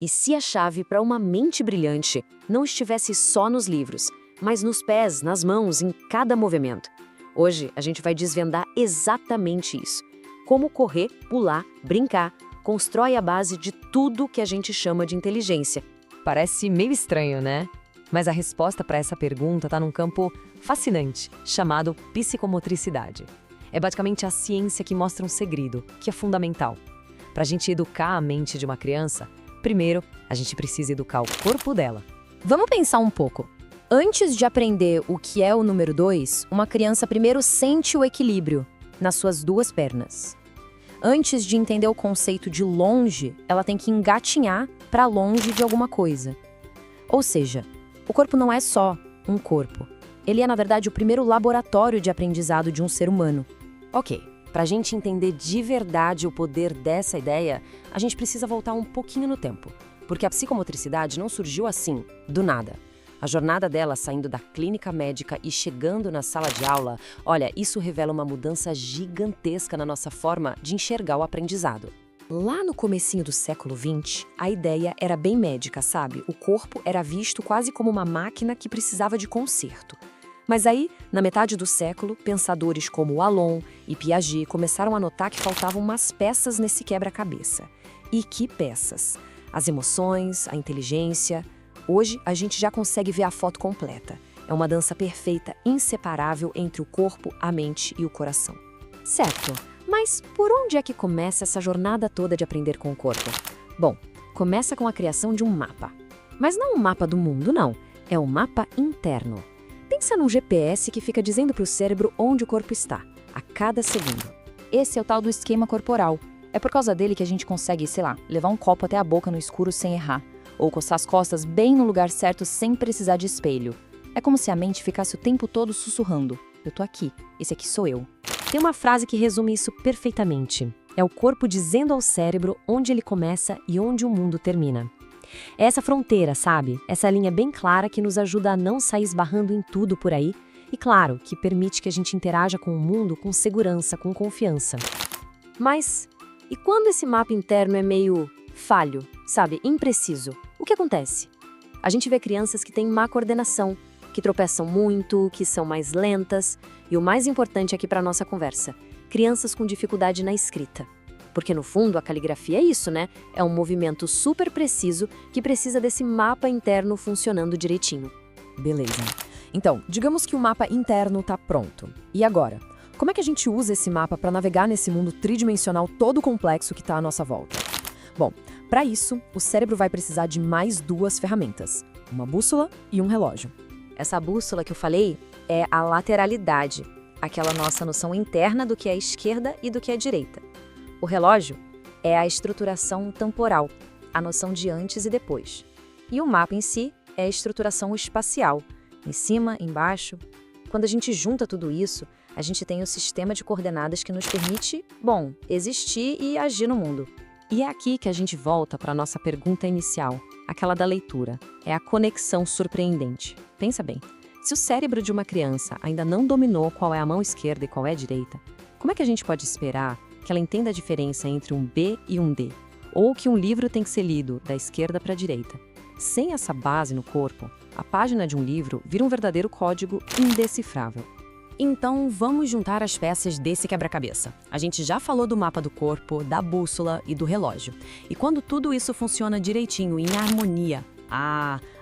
E se a chave para uma mente brilhante não estivesse só nos livros, mas nos pés, nas mãos, em cada movimento? Hoje a gente vai desvendar exatamente isso. Como correr, pular, brincar, constrói a base de tudo que a gente chama de inteligência. Parece meio estranho, né? Mas a resposta para essa pergunta está num campo fascinante, chamado psicomotricidade. É basicamente a ciência que mostra um segredo, que é fundamental. Para a gente educar a mente de uma criança, primeiro, a gente precisa educar o corpo dela. Vamos pensar um pouco. Antes de aprender o que é o número 2, uma criança primeiro sente o equilíbrio nas suas duas pernas. Antes de entender o conceito de longe, ela tem que engatinhar para longe de alguma coisa. Ou seja, o corpo não é só um corpo. Ele é, na verdade, o primeiro laboratório de aprendizado de um ser humano. Ok, para a gente entender de verdade o poder dessa ideia, a gente precisa voltar um pouquinho no tempo. Porque a psicomotricidade não surgiu assim, do nada. A jornada dela saindo da clínica médica e chegando na sala de aula, olha, isso revela uma mudança gigantesca na nossa forma de enxergar o aprendizado. Lá no comecinho do século XX, a ideia era bem médica, sabe? O corpo era visto quase como uma máquina que precisava de conserto. Mas aí, na metade do século, pensadores como Alan e Piaget começaram a notar que faltavam umas peças nesse quebra-cabeça. E que peças? As emoções, a inteligência. Hoje, a gente já consegue ver a foto completa. É uma dança perfeita, inseparável entre o corpo, a mente e o coração. Certo, mas por onde é que começa essa jornada toda de aprender com o corpo? Bom, começa com a criação de um mapa. Mas não um mapa do mundo, não. É um mapa interno. Pensa num GPS que fica dizendo para o cérebro onde o corpo está, a cada segundo. Esse é o tal do esquema corporal. É por causa dele que a gente consegue, sei lá, levar um copo até a boca no escuro sem errar. Ou coçar as costas bem no lugar certo sem precisar de espelho. É como se a mente ficasse o tempo todo sussurrando. Eu tô aqui, esse aqui sou eu. Tem uma frase que resume isso perfeitamente. É o corpo dizendo ao cérebro onde ele começa e onde o mundo termina. É essa fronteira, sabe? Essa linha bem clara que nos ajuda a não sair esbarrando em tudo por aí. E claro, que permite que a gente interaja com o mundo com segurança, com confiança. Mas, e quando esse mapa interno é meio falho, sabe? Impreciso? O que acontece? A gente vê crianças que têm má coordenação, que tropeçam muito, que são mais lentas. E o mais importante aqui para a nossa conversa, crianças com dificuldade na escrita. Porque no fundo a caligrafia é isso, né? É um movimento super preciso que precisa desse mapa interno funcionando direitinho. Beleza. Então, digamos que o mapa interno está pronto. E agora? Como é que a gente usa esse mapa para navegar nesse mundo tridimensional todo complexo que está à nossa volta? Bom, para isso, o cérebro vai precisar de mais duas ferramentas, uma bússola e um relógio. Essa bússola que eu falei é a lateralidade, aquela nossa noção interna do que é esquerda e do que é direita. O relógio é a estruturação temporal, a noção de antes e depois. E o mapa em si é a estruturação espacial, em cima, embaixo. Quando a gente junta tudo isso, a gente tem o sistema de coordenadas que nos permite, bom, existir e agir no mundo. E é aqui que a gente volta para a nossa pergunta inicial, aquela da leitura. É a conexão surpreendente. Pensa bem, se o cérebro de uma criança ainda não dominou qual é a mão esquerda e qual é a direita, como é que a gente pode esperar que ela entenda a diferença entre um B e um D? Ou que um livro tem que ser lido da esquerda para a direita? Sem essa base no corpo, a página de um livro vira um verdadeiro código indecifrável. Então, vamos juntar as peças desse quebra-cabeça. A gente já falou do mapa do corpo, da bússola e do relógio. E quando tudo isso funciona direitinho, em harmonia,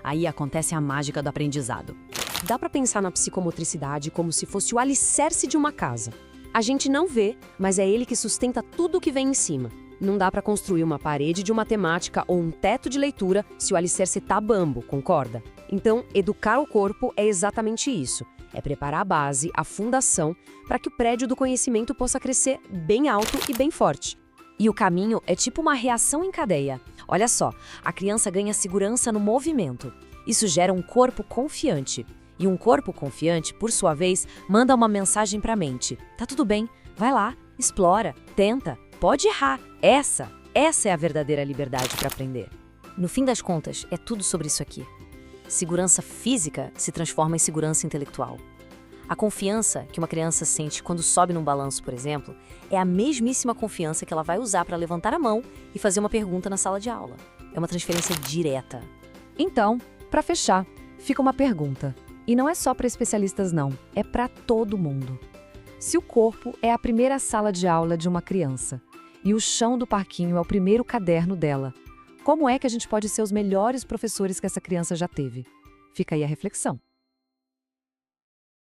aí acontece a mágica do aprendizado. Dá para pensar na psicomotricidade como se fosse o alicerce de uma casa. A gente não vê, mas é ele que sustenta tudo que vem em cima. Não dá para construir uma parede de matemática ou um teto de leitura se o alicerce tá bambo, concorda? Então, educar o corpo é exatamente isso. É preparar a base, a fundação, para que o prédio do conhecimento possa crescer bem alto e bem forte. E o caminho é tipo uma reação em cadeia. Olha só, a criança ganha segurança no movimento. Isso gera um corpo confiante. E um corpo confiante, por sua vez, manda uma mensagem para a mente. Tá tudo bem, vai lá, explora, tenta, pode errar. Essa é a verdadeira liberdade para aprender. No fim das contas, é tudo sobre isso aqui. Segurança física se transforma em segurança intelectual. A confiança que uma criança sente quando sobe num balanço, por exemplo, é a mesmíssima confiança que ela vai usar para levantar a mão e fazer uma pergunta na sala de aula. É uma transferência direta. Então, para fechar, fica uma pergunta. E não é só para especialistas não, é para todo mundo. Se o corpo é a primeira sala de aula de uma criança e o chão do parquinho é o primeiro caderno dela, como é que a gente pode ser os melhores professores que essa criança já teve? Fica aí a reflexão.